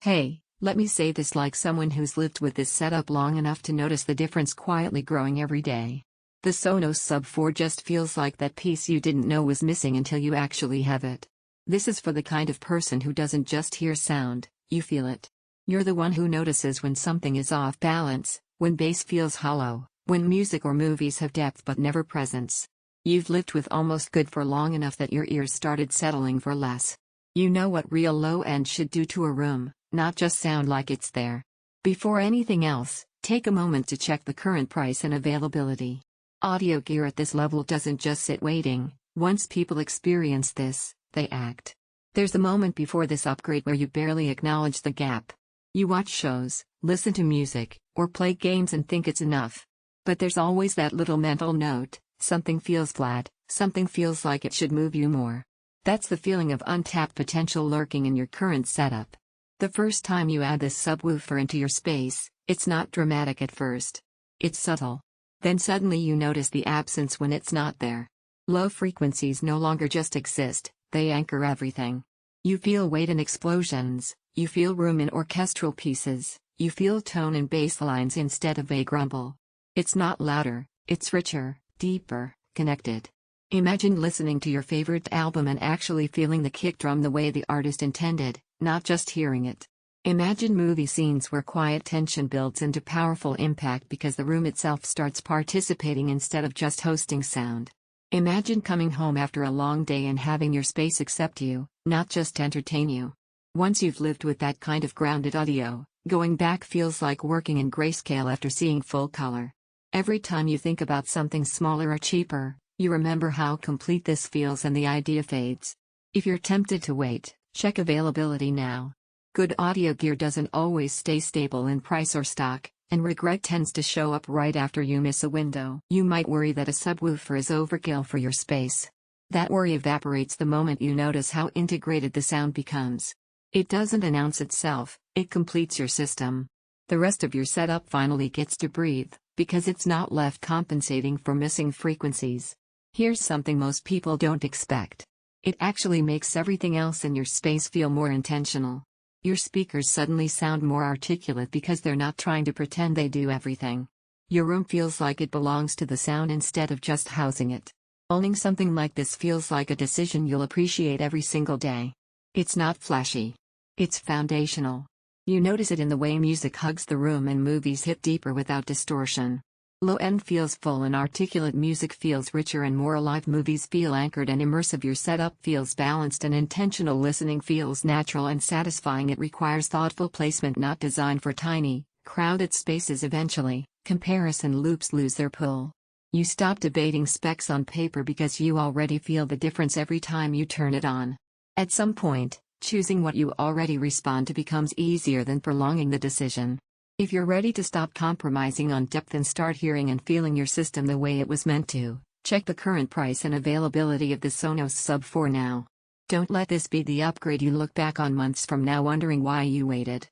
Hey, let me say this like someone who's lived with this setup long enough to notice the difference quietly growing every day. The Sonos Sub 4 just feels like that piece you didn't know was missing until you actually have it. This is for the kind of person who doesn't just hear sound, you feel it. You're the one who notices when something is off balance, when bass feels hollow, when music or movies have depth but never presence. You've lived with almost good for long enough that your ears started settling for less. You know what real low end should do to a room, not just sound like it's there. Before anything else, take a moment to check the current price and availability. Audio gear at this level doesn't just sit waiting. Once people experience this, they act. There's a moment before this upgrade where you barely acknowledge the gap. You watch shows, listen to music, or play games and think it's enough. But there's always that little mental note, something feels flat, something feels like it should move you more. That's the feeling of untapped potential lurking in your current setup. The first time you add this subwoofer into your space, it's not dramatic at first. It's subtle. Then suddenly you notice the absence when it's not there. Low frequencies no longer just exist, they anchor everything. You feel weight in explosions, you feel room in orchestral pieces, you feel tone in bass lines instead of vague rumble. It's not louder, it's richer, deeper, connected. Imagine listening to your favorite album and actually feeling the kick drum the way the artist intended, not just hearing it. Imagine movie scenes where quiet tension builds into powerful impact because the room itself starts participating instead of just hosting sound. Imagine coming home after a long day and having your space accept you, not just entertain you. Once you've lived with that kind of grounded audio, going back feels like working in grayscale after seeing full color. Every time you think about something smaller or cheaper, you remember how complete this feels and the idea fades. If you're tempted to wait, check availability now. Good audio gear doesn't always stay stable in price or stock, and regret tends to show up right after you miss a window. You might worry that a subwoofer is overkill for your space. That worry evaporates the moment you notice how integrated the sound becomes. It doesn't announce itself, it completes your system. The rest of your setup finally gets to breathe, because it's not left compensating for missing frequencies. Here's something most people don't expect. It actually makes everything else in your space feel more intentional. Your speakers suddenly sound more articulate because they're not trying to pretend they do everything. Your room feels like it belongs to the sound instead of just housing it. Owning something like this feels like a decision you'll appreciate every single day. It's not flashy. It's foundational. You notice it in the way music hugs the room and movies hit deeper without distortion. Low-end feels full and articulate, music feels richer and more alive, movies feel anchored and immersive, your setup feels balanced and intentional, listening feels natural and satisfying. It requires thoughtful placement, not designed for tiny, crowded spaces. Eventually, comparison loops lose their pull. You stop debating specs on paper because you already feel the difference every time you turn it on. At some point, choosing what you already respond to becomes easier than prolonging the decision. If you're ready to stop compromising on depth and start hearing and feeling your system the way it was meant to, check the current price and availability of the Sonos Sub 4 now. Don't let this be the upgrade you look back on months from now wondering why you waited.